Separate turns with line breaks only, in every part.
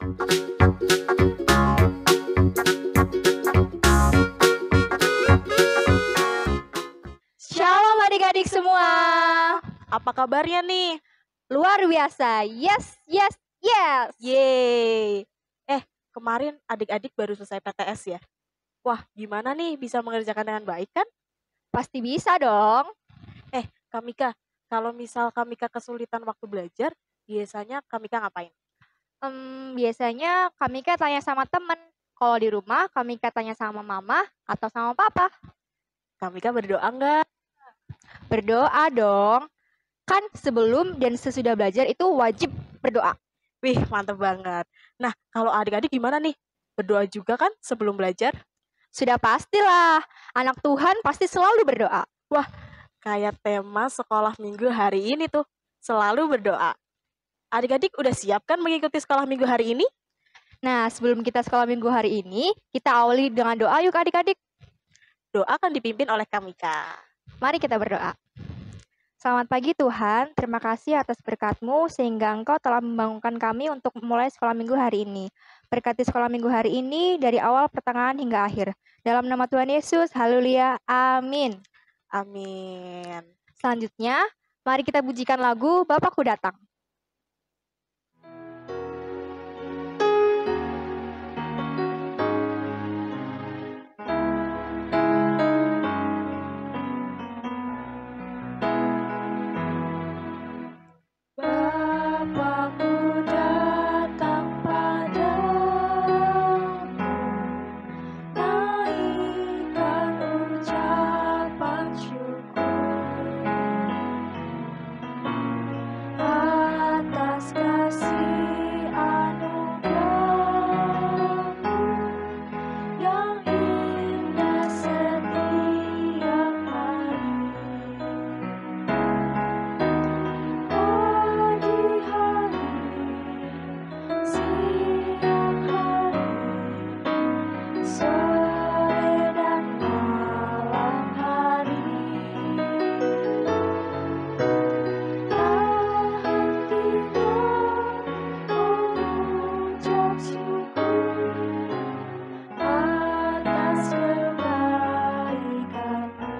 Shalom adik-adik semua.
Apa kabarnya nih?
Luar biasa. Yes, yes, yes.
Yeay. Kemarin adik-adik baru selesai PTS ya? Wah, gimana nih bisa mengerjakan dengan baik kan?
Pasti bisa dong.
Kamika, kalau misal Kamika kesulitan waktu belajar, biasanya Kamika ngapain?
Biasanya Kamika tanya sama temen. Kalau di rumah Kamika tanya sama mama atau sama papa.
Kamika berdoa nggak?
Berdoa dong. Kan sebelum dan sesudah belajar itu wajib berdoa.
Wih, mantep banget. Nah, kalau adik-adik gimana nih? Berdoa juga kan sebelum belajar?
Sudah pastilah. Anak Tuhan pasti selalu berdoa.
Kayak tema sekolah minggu hari ini tuh, selalu berdoa. Adik-adik udah siap kan mengikuti sekolah minggu hari ini?
Nah, sebelum kita sekolah minggu hari ini, kita awali dengan doa yuk adik-adik.
Doa akan dipimpin oleh Kamika.
Mari kita berdoa. Selamat pagi Tuhan, terima kasih atas berkat-Mu sehingga Engkau telah membangunkan kami untuk memulai sekolah minggu hari ini. Berkati sekolah minggu hari ini dari awal pertengahan hingga akhir. Dalam nama Tuhan Yesus, haleluya, amin.
Amin.
Selanjutnya, mari kita pujikan lagu Bapakku Datang.
Bapakku datang padamu, naikkan ucapan syukur atas kasih anugerah-Mu yang indah setiap hari. Pagi hari, siang hari, sore dan malam hari, tak hentinya mengucap syukur atas kebaikan-Mu.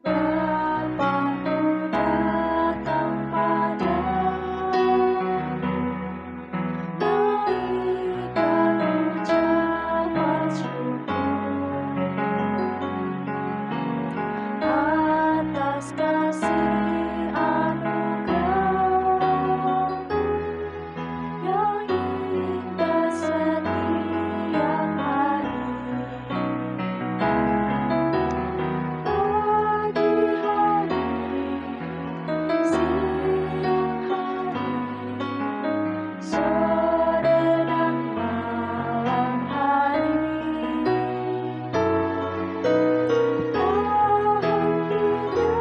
Bapakku datang padamu, naikkan ucapan syukur atas kasih anugerah-Mu yang indah setiap hari. Pagi hari, siang hari, sore dan malam hari, tak hentinya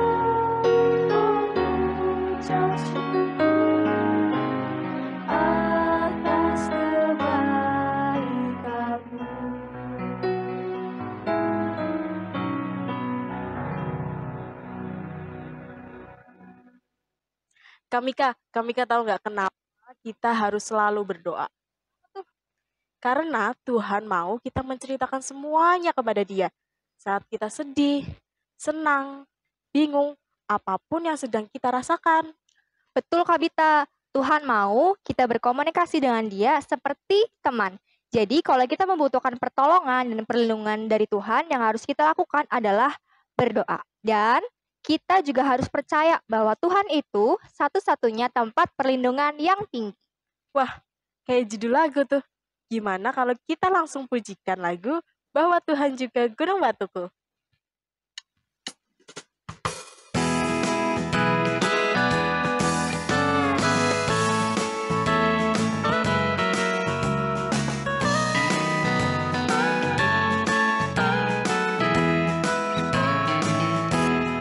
mengucap syukur atas kebaikan-Mu. Kamika tahu nggak kenapa kita harus selalu berdoa? Karena Tuhan mau kita menceritakan semuanya kepada Dia. Saat kita sedih, senang, bingung, apapun yang sedang kita rasakan.
Betul Kak Bita, Tuhan mau kita berkomunikasi dengan Dia seperti teman. Jadi kalau kita membutuhkan pertolongan dan perlindungan dari Tuhan, yang harus kita lakukan adalah berdoa. Dan kita juga harus percaya bahwa Tuhan itu satu-satunya tempat perlindungan yang tinggi.
Kayak judul lagu tuh. Gimana kalau kita langsung pujikan lagu bahwa Tuhan juga gunung batuku?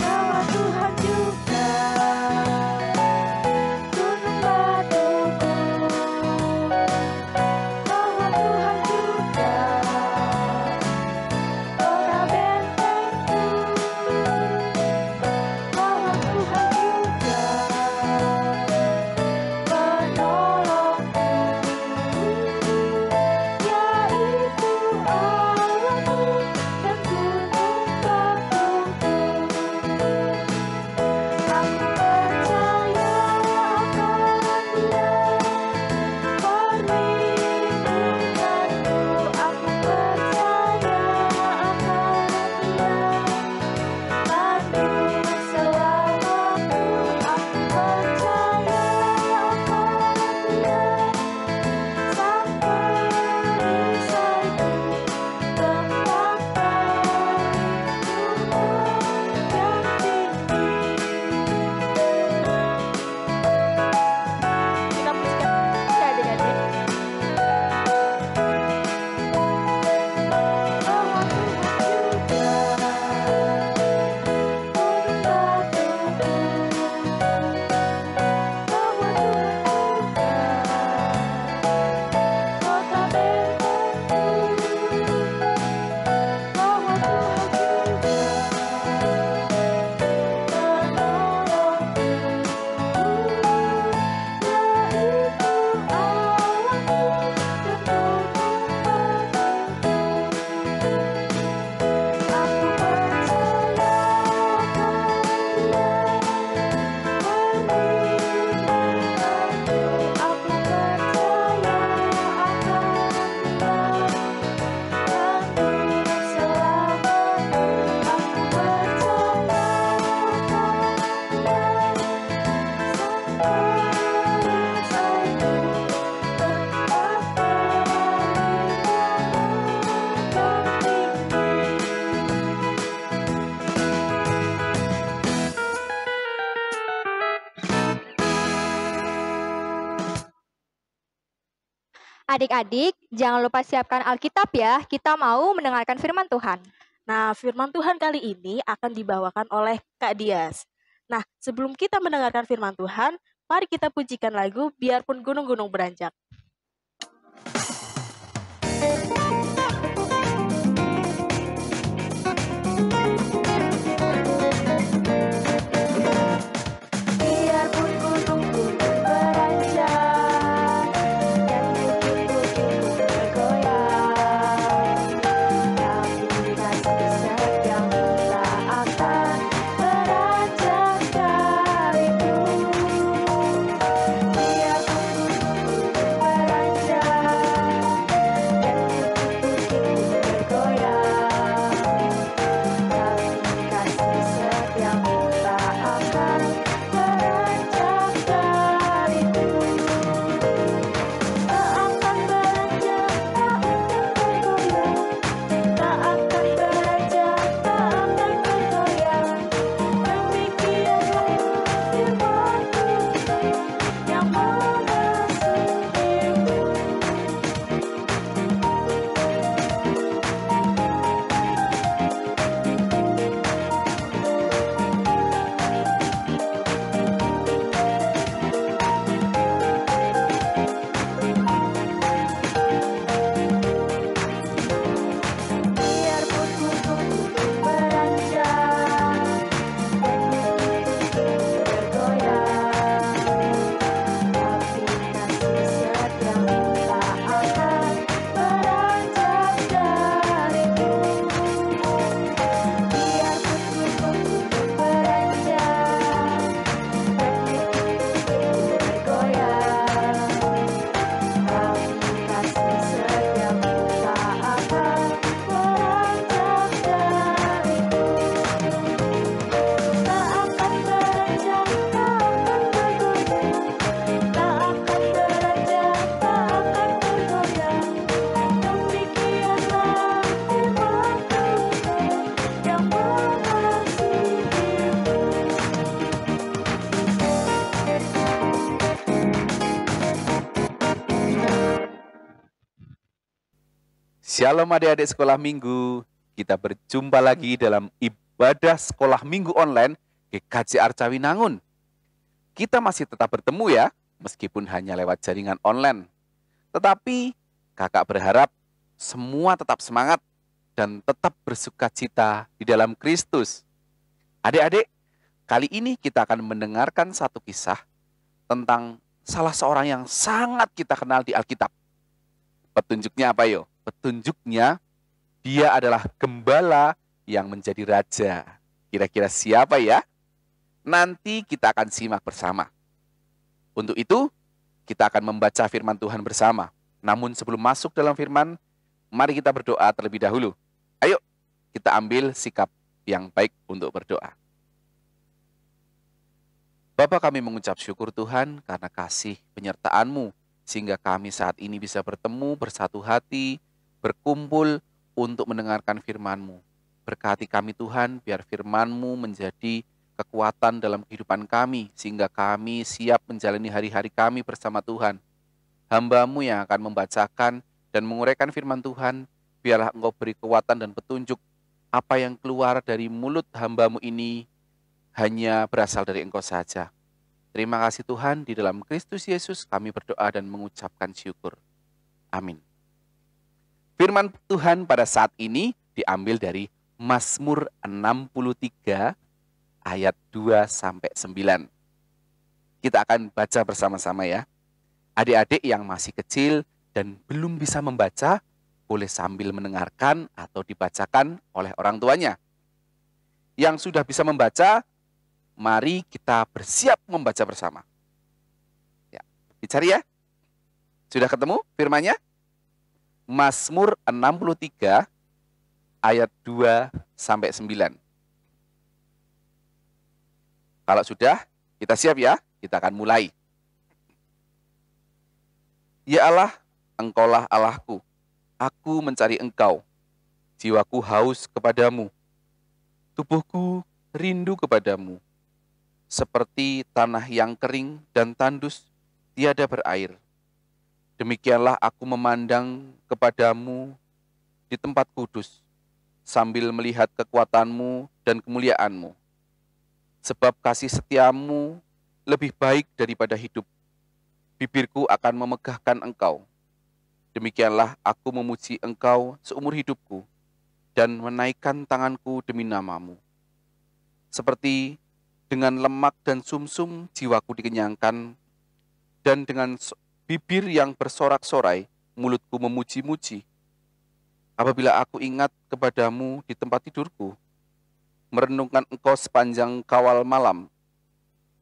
Bahwa Tuhan juga gunung batuku.
Adik-adik, jangan lupa siapkan Alkitab ya. Kita mau mendengarkan firman Tuhan.
Nah, firman Tuhan kali ini akan dibawakan oleh Kak Dias. Nah, sebelum kita mendengarkan firman Tuhan, mari kita pujikan lagu Biarpun Gunung-Gunung Beranjak.
Biarpun gunung-gunung beranjak dan bukit-bukit bergoyang, tapi kasih setiamu tak akan beranjak dariku. Biarpun gunung-gunung beranjak dan bukit-bukit bergoyang, tapi kasih setiamu tak akan beranjak dariku. Tak akan beranjak, tak akan bergoyang. Tak akan beranjak, tak akan bergoyang. Demikianlah firman Tuhan yang mengasihimu. Biarpun gunung-gunung beranjak dan bukit-bukit bergoyang, tapi kasih setiamu tak akan beranjak dariku. Biarpun gunung-gunung beranjak dan bukit-bukit bergoyang, tapi kasih setiamu tak akan beranjak dariku. Tak akan beranjak, tak akan bergoyang. Tak akan beranjak, tak akan bergoyang. Demikianlah firman Tuhan yang mengasihimu.
Shalom adik-adik sekolah minggu. Kita berjumpa lagi dalam ibadah sekolah minggu online GKJ Arcawinangun. Kita masih tetap bertemu ya, meskipun hanya lewat jaringan online. Tetapi kakak berharap semua tetap semangat dan tetap bersukacita di dalam Kristus. Adik-adik, kali ini kita akan mendengarkan satu kisah tentang salah seorang yang sangat kita kenal di Alkitab. Petunjuknya apa yo? Petunjuknya dia adalah gembala yang menjadi raja. Kira-kira siapa ya? Nanti kita akan simak bersama. Untuk itu, kita akan membaca firman Tuhan bersama. Namun sebelum masuk dalam firman, mari kita berdoa terlebih dahulu. Ayo, kita ambil sikap yang baik untuk berdoa. Bapa, kami mengucap syukur Tuhan karena kasih penyertaan-Mu, sehingga kami saat ini bisa bertemu bersatu hati, berkumpul untuk mendengarkan firman-Mu. Berkati kami Tuhan, biar firman-Mu menjadi kekuatan dalam kehidupan kami, sehingga kami siap menjalani hari-hari kami bersama Tuhan. Hamba-Mu yang akan membacakan dan menguraikan firman Tuhan, biarlah Engkau beri kekuatan dan petunjuk. Apa yang keluar dari mulut hamba-Mu ini hanya berasal dari Engkau saja. Terima kasih Tuhan, di dalam Kristus Yesus kami berdoa dan mengucapkan syukur. Amin. Firman Tuhan pada saat ini diambil dari Mazmur 63 ayat 2-9. Kita akan baca bersama-sama ya. Adik-adik yang masih kecil dan belum bisa membaca, boleh sambil mendengarkan atau dibacakan oleh orang tuanya. Yang sudah bisa membaca, mari kita bersiap membaca bersama. Ya, dicari ya. Sudah ketemu firman-Nya? Mazmur 63 ayat 2-9. Kalau sudah, kita siap ya. Kita akan mulai. Ya Allah, Engkaulah Allahku. Aku mencari Engkau. Jiwaku haus kepadamu. Tubuhku rindu kepadamu. Seperti tanah yang kering dan tandus, tiada berair. Demikianlah aku memandang kepadamu di tempat kudus, sambil melihat kekuatanmu dan kemuliaanmu. Sebab kasih setiamu lebih baik daripada hidup. Bibirku akan memegahkan engkau. Demikianlah aku memuji engkau seumur hidupku dan menaikkan tanganku demi namamu. Seperti dengan lemak dan sumsum jiwaku dikenyangkan, dan dengan bibir yang bersorak-sorai mulutku memuji-muji. Apabila aku ingat kepadamu di tempat tidurku, merenungkan engkau sepanjang kawal malam,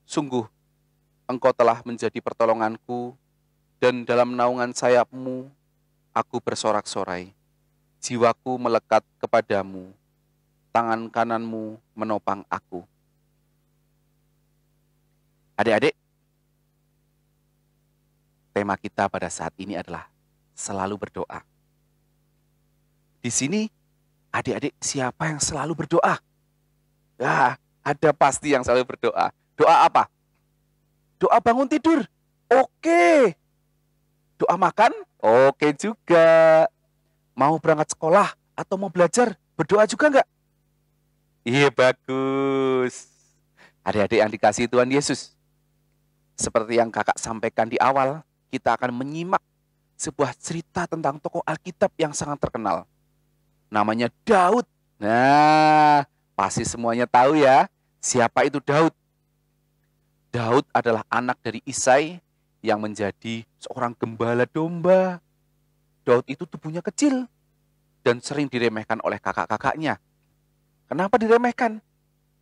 sungguh engkau telah menjadi pertolonganku, dan dalam naungan sayapmu aku bersorak-sorai. Jiwaku melekat kepadamu, tangan kananmu menopang aku. Adik-adik, tema kita pada saat ini adalah selalu berdoa. Di sini, adik-adik, siapa yang selalu berdoa? Ya, ada pasti yang selalu berdoa. Doa apa? Doa bangun tidur. Oke. Doa makan? Oke juga. Mau berangkat sekolah atau mau belajar, berdoa juga enggak? Iya, bagus. Adik-adik yang dikasihi Tuhan Yesus, seperti yang kakak sampaikan di awal, kita akan menyimak sebuah cerita tentang tokoh Alkitab yang sangat terkenal. Namanya Daud. Nah, pasti semuanya tahu ya, siapa itu Daud. Daud adalah anak dari Isai yang menjadi seorang gembala domba. Daud itu tubuhnya kecil dan sering diremehkan oleh kakak-kakaknya. Kenapa diremehkan?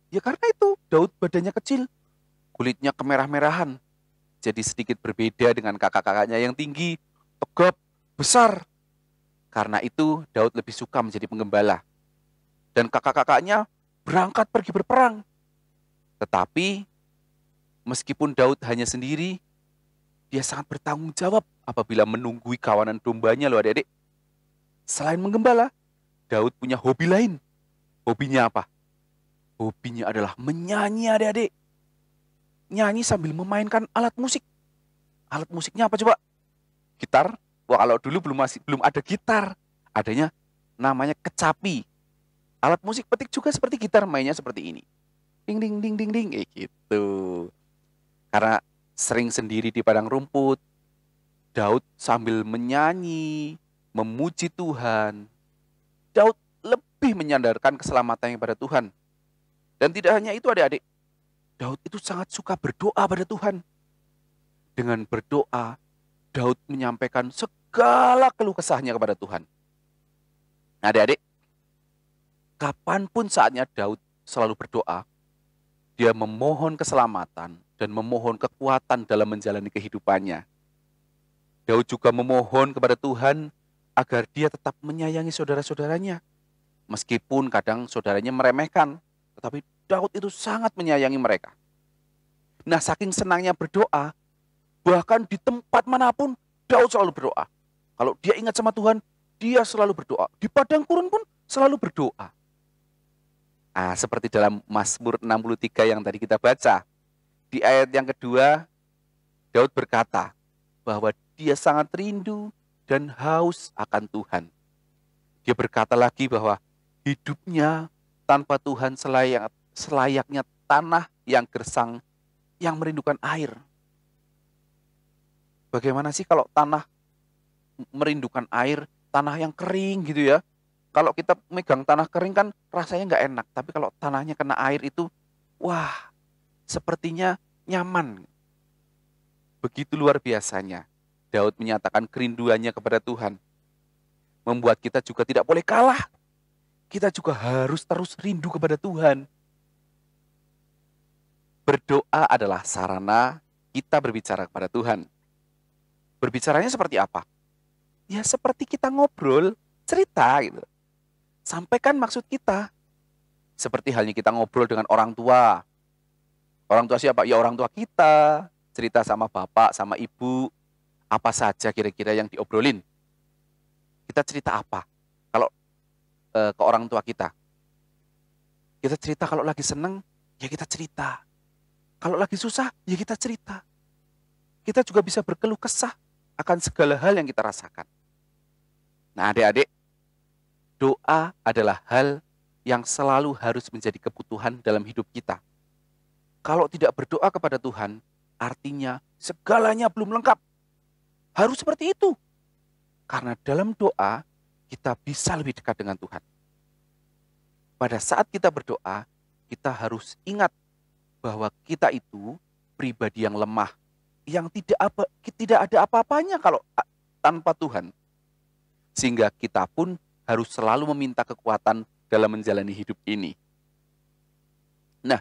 Ya karena itu, Daud badannya kecil, kulitnya kemerah-merahan. Jadi sedikit berbeda dengan kakak-kakaknya yang tinggi, tegap, besar. Karena itu Daud lebih suka menjadi penggembala. Dan kakak-kakaknya berangkat pergi berperang. Tetapi meskipun Daud hanya sendiri, dia sangat bertanggung jawab apabila menunggui kawanan dombanya loh adik-adik. Selain menggembala, Daud punya hobi lain. Hobinya apa? Hobinya adalah menyanyi adik-adik. Nyanyi sambil memainkan alat musik. Alat musiknya apa coba? Gitar. Wah, kalau dulu belum ada gitar. Adanya namanya kecapi. Alat musik petik juga seperti gitar, mainnya seperti ini. Ding ding ding ding ding gitu. Karena sering sendiri di padang rumput, Daud sambil menyanyi, memuji Tuhan. Daud lebih menyandarkan keselamatannya pada Tuhan. Dan tidak hanya itu adik-adik, Daud itu sangat suka berdoa pada Tuhan. Dengan berdoa, Daud menyampaikan segala keluh kesahnya kepada Tuhan. Nah, adik-adik, kapanpun saatnya Daud selalu berdoa, dia memohon keselamatan dan memohon kekuatan dalam menjalani kehidupannya. Daud juga memohon kepada Tuhan agar dia tetap menyayangi saudara-saudaranya. Meskipun kadang saudaranya meremehkan, tetapi Daud itu sangat menyayangi mereka. Nah, saking senangnya berdoa, bahkan di tempat manapun Daud selalu berdoa. Kalau dia ingat sama Tuhan, dia selalu berdoa. Di padang gurun pun selalu berdoa. Nah, seperti dalam Mazmur 63 yang tadi kita baca. Di ayat yang kedua, Daud berkata bahwa dia sangat rindu dan haus akan Tuhan. Dia berkata lagi bahwa hidupnya tanpa Tuhan selayaknya tanah yang gersang, yang merindukan air. Bagaimana sih kalau tanah merindukan air, tanah yang kering gitu ya? Kalau kita megang tanah kering kan rasanya nggak enak. Tapi kalau tanahnya kena air itu, wah, sepertinya nyaman. Begitu luar biasanya Daud menyatakan kerinduannya kepada Tuhan. Membuat kita juga tidak boleh kalah. Kita juga harus terus rindu kepada Tuhan. Berdoa adalah sarana kita berbicara kepada Tuhan. Berbicaranya seperti apa? Ya seperti kita ngobrol, cerita gitu. Sampaikan maksud kita. Seperti halnya kita ngobrol dengan orang tua. Orang tua siapa? Ya orang tua kita. Cerita sama bapak, sama ibu. Apa saja kira-kira yang diobrolin. Kita cerita apa? Kalau ke orang tua kita. Kita cerita kalau lagi seneng, ya kita cerita. Kalau lagi susah, ya kita cerita. Kita juga bisa berkeluh kesah. akan segala hal yang kita rasakan. Nah, adik-adik, doa adalah hal yang selalu harus menjadi kebutuhan dalam hidup kita. Kalau tidak berdoa kepada Tuhan, artinya segalanya belum lengkap. Harus seperti itu. Karena dalam doa, kita bisa lebih dekat dengan Tuhan. Pada saat kita berdoa, kita harus ingat bahwa kita itu pribadi yang lemah, yang tidak ada apa-apanya kalau tanpa Tuhan. Sehingga kita pun harus selalu meminta kekuatan dalam menjalani hidup ini. Nah,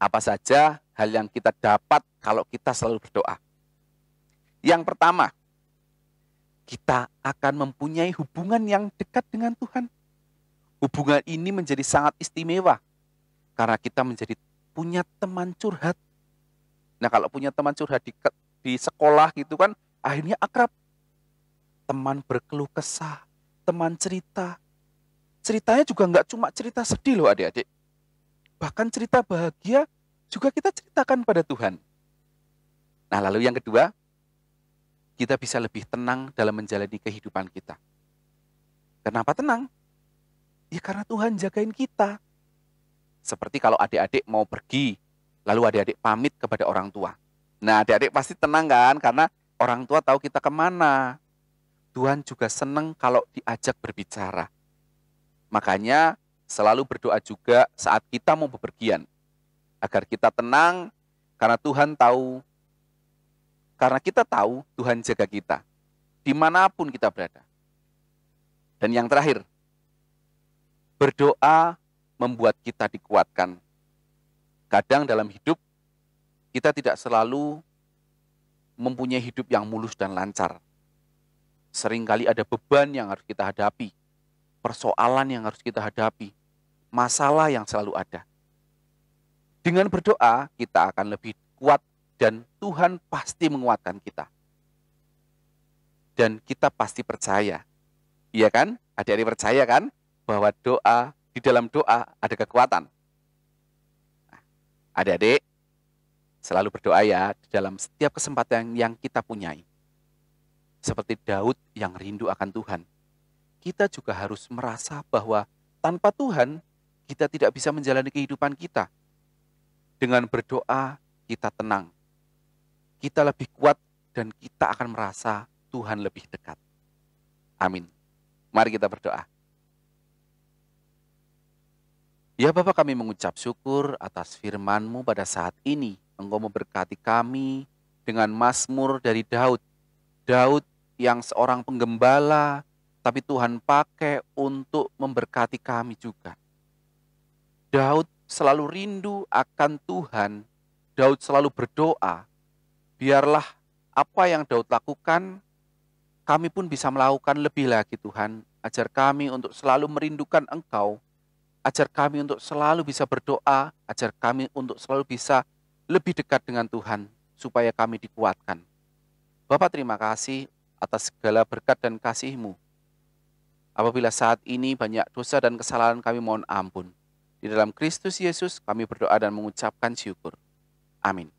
apa saja hal yang kita dapat kalau kita selalu berdoa? Yang pertama, kita akan mempunyai hubungan yang dekat dengan Tuhan. Hubungan ini menjadi sangat istimewa karena kita menjadi punya teman curhat. Nah, kalau punya teman curhat di sekolah gitu kan, akhirnya akrab. Teman berkeluh kesah, teman cerita. Ceritanya juga nggak cuma cerita sedih loh adik-adik. Bahkan cerita bahagia juga kita ceritakan pada Tuhan. Nah, lalu yang kedua, kita bisa lebih tenang dalam menjalani kehidupan kita. Kenapa tenang? Ya karena Tuhan jagain kita. Seperti kalau adik-adik mau pergi, lalu adik-adik pamit kepada orang tua. Nah, adik-adik pasti tenang kan? Karena orang tua tahu kita kemana. Tuhan juga senang kalau diajak berbicara. Makanya selalu berdoa juga saat kita mau bepergian. Agar kita tenang karena kita tahu Tuhan jaga kita. Dimanapun kita berada. Dan yang terakhir, berdoa membuat kita dikuatkan. Kadang dalam hidup, kita tidak selalu mempunyai hidup yang mulus dan lancar. Seringkali ada beban yang harus kita hadapi. Persoalan yang harus kita hadapi. Masalah yang selalu ada. Dengan berdoa, kita akan lebih kuat dan Tuhan pasti menguatkan kita. Dan kita pasti percaya. Iya kan? Adik-adik percaya kan? Bahwa di dalam doa ada kekuatan. Nah, adik-adik, selalu berdoa ya di dalam setiap kesempatan yang kita punyai. Seperti Daud yang rindu akan Tuhan. Kita juga harus merasa bahwa tanpa Tuhan, kita tidak bisa menjalani kehidupan kita. Dengan berdoa, kita tenang. Kita lebih kuat dan kita akan merasa Tuhan lebih dekat. Amin. Mari kita berdoa. Ya Bapa, kami mengucap syukur atas firman-Mu pada saat ini. Engkau memberkati kami dengan mazmur dari Daud. Daud yang seorang penggembala, tapi Tuhan pakai untuk memberkati kami juga. Daud selalu rindu akan Tuhan. Daud selalu berdoa, biarlah apa yang Daud lakukan, kami pun bisa melakukan lebih lagi Tuhan. Ajar kami untuk selalu merindukan Engkau. Ajar kami untuk selalu bisa berdoa. Ajar kami untuk selalu bisa lebih dekat dengan Tuhan. Supaya kami dikuatkan. Bapak, terima kasih atas segala berkat dan kasih-Mu. Apabila saat ini banyak dosa dan kesalahan kami, mohon ampun. Di dalam Kristus Yesus kami berdoa dan mengucapkan syukur. Amin.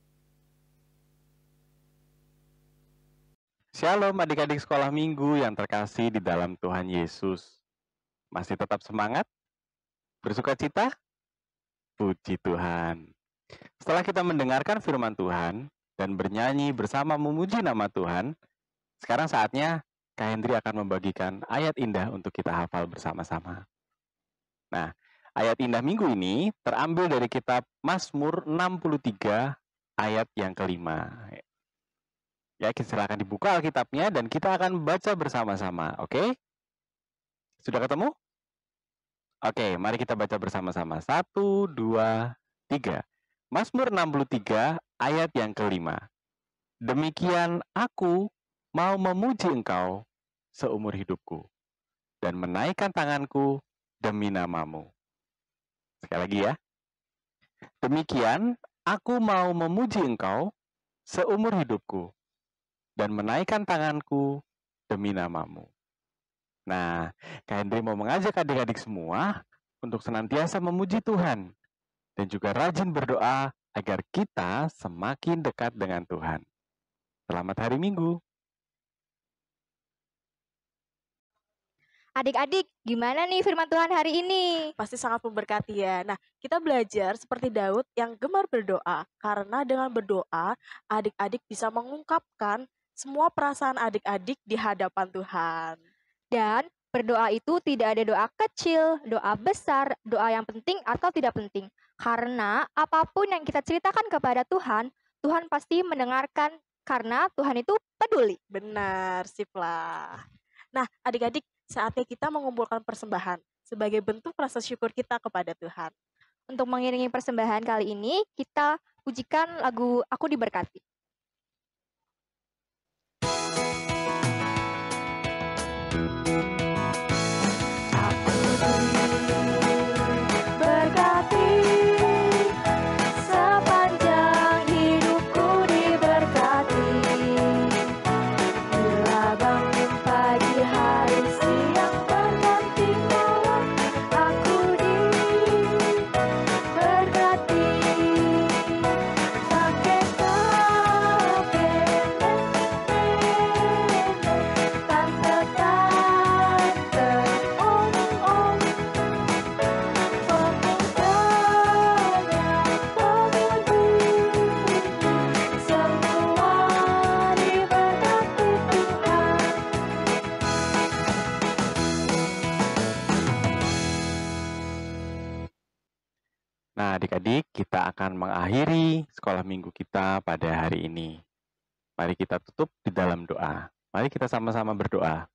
Shalom adik-adik sekolah minggu yang terkasih di dalam Tuhan Yesus. Masih tetap semangat? Bersuka cita? Puji Tuhan. Setelah kita mendengarkan firman Tuhan dan bernyanyi bersama memuji nama Tuhan, sekarang saatnya Kak Hendri akan membagikan ayat indah untuk kita hafal bersama-sama. Nah, ayat indah minggu ini terambil dari kitab Mazmur 63 ayat yang kelima. Ya, silakan dibuka Alkitabnya dan kita akan baca bersama-sama, oke? Sudah ketemu? Oke, mari kita baca bersama-sama. 1, 2, 3. Mazmur 63 ayat yang kelima. Demikian aku mau memuji Engkau seumur hidupku dan menaikkan tanganku demi nama-Mu. Sekali lagi ya. Demikian aku mau memuji Engkau seumur hidupku dan menaikkan tanganku demi nama-Mu. Nah, Kak Hendri mau mengajak adik-adik semua untuk senantiasa memuji Tuhan dan juga rajin berdoa agar kita semakin dekat dengan Tuhan. Selamat hari Minggu.
Adik-adik, gimana nih firman Tuhan hari ini?
Pasti sangat memberkati ya. Nah, kita belajar seperti Daud yang gemar berdoa. Karena dengan berdoa, adik-adik bisa mengungkapkan semua perasaan adik-adik di hadapan Tuhan.
Dan berdoa itu tidak ada doa kecil, doa besar, doa yang penting atau tidak penting. Karena apapun yang kita ceritakan kepada Tuhan, Tuhan pasti mendengarkan karena Tuhan itu peduli.
Benar, siplah. Nah, adik-adik, saatnya kita mengumpulkan persembahan sebagai bentuk rasa syukur kita kepada Tuhan.
Untuk mengiringi persembahan kali ini, kita pujikan lagu Aku Diberkati.
Nah, adik-adik, kita akan mengakhiri sekolah minggu kita pada hari ini. Mari kita tutup di dalam doa. Mari kita sama-sama berdoa.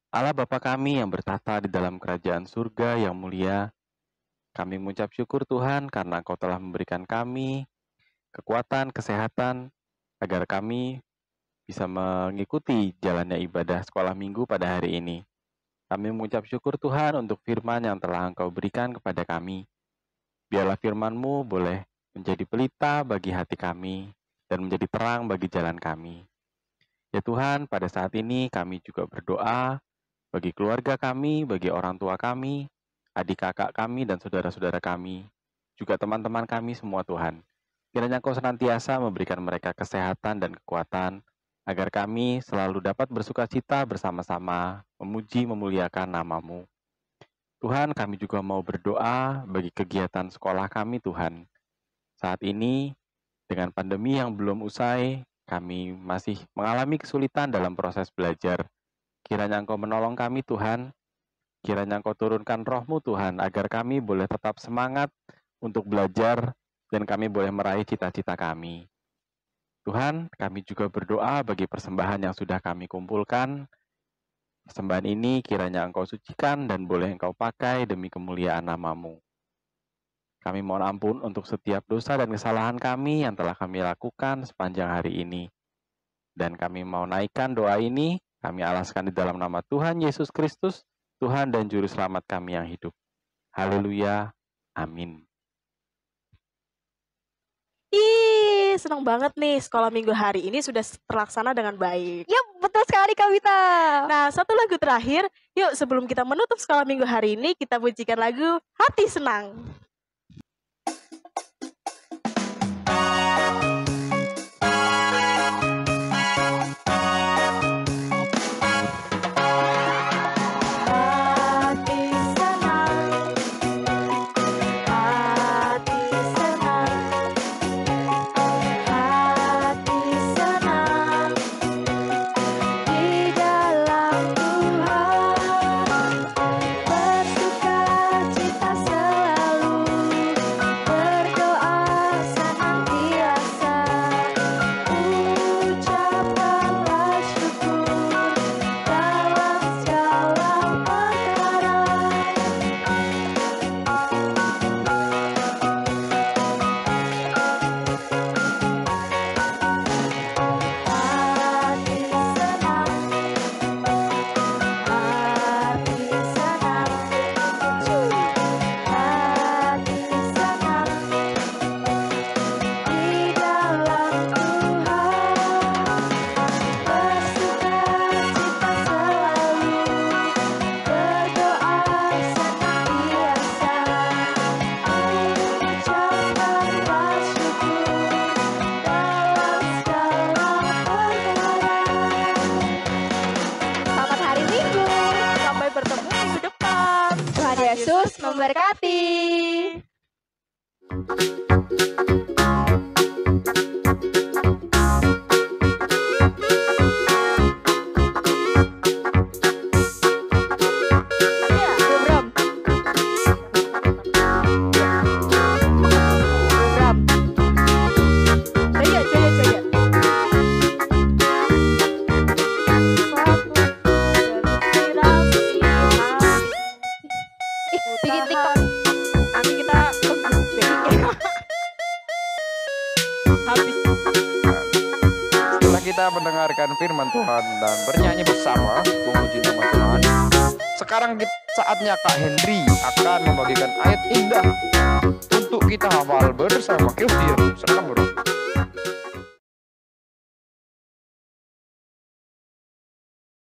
Allah Bapa kami yang bertata di dalam kerajaan surga yang mulia, kami mengucap syukur Tuhan karena Engkau telah memberikan kami kekuatan, kesehatan, agar kami bisa mengikuti jalannya ibadah sekolah minggu pada hari ini. Kami mengucap syukur Tuhan untuk firman yang telah Engkau berikan kepada kami. Biarlah firman-Mu boleh menjadi pelita bagi hati kami dan menjadi terang bagi jalan kami. Ya Tuhan, pada saat ini kami juga berdoa bagi keluarga kami, bagi orang tua kami, adik kakak kami dan saudara-saudara kami, juga teman-teman kami semua Tuhan. Kiranya Engkau senantiasa memberikan mereka kesehatan dan kekuatan, agar kami selalu dapat bersukacita bersama-sama, memuji memuliakan nama-Mu. Tuhan, kami juga mau berdoa bagi kegiatan sekolah kami Tuhan. Saat ini, dengan pandemi yang belum usai, kami masih mengalami kesulitan dalam proses belajar. Kiranya Engkau menolong kami Tuhan, kiranya Engkau turunkan roh-Mu Tuhan, agar kami boleh tetap semangat untuk belajar dan kami boleh meraih cita-cita kami. Tuhan, kami juga berdoa bagi persembahan yang sudah kami kumpulkan. Persembahan ini kiranya Engkau sucikan dan boleh Engkau pakai demi kemuliaan nama-Mu. Kami mohon ampun untuk setiap dosa dan kesalahan kami yang telah kami lakukan sepanjang hari ini. Dan kami mau naikkan doa ini, kami alaskan di dalam nama Tuhan Yesus Kristus, Tuhan dan Juru Selamat kami yang hidup. Haleluya. Amin.
Senang banget nih sekolah minggu hari ini sudah terlaksana dengan baik.
Yap, betul sekali Kak Wita.
Nah, satu lagu terakhir, yuk sebelum kita menutup sekolah minggu hari ini, kita pujikan lagu Hati Senang.
Bersukacita selalu memberkati. Bikin TikTok.
Nanti kita habis.
Setelah kita mendengarkan firman Tuhan dan bernyanyi bersama memuji nama Tuhan, sekarang saatnya Kak Henry akan membagikan ayat indah untuk kita hafal bersama. Christian, silakan bro.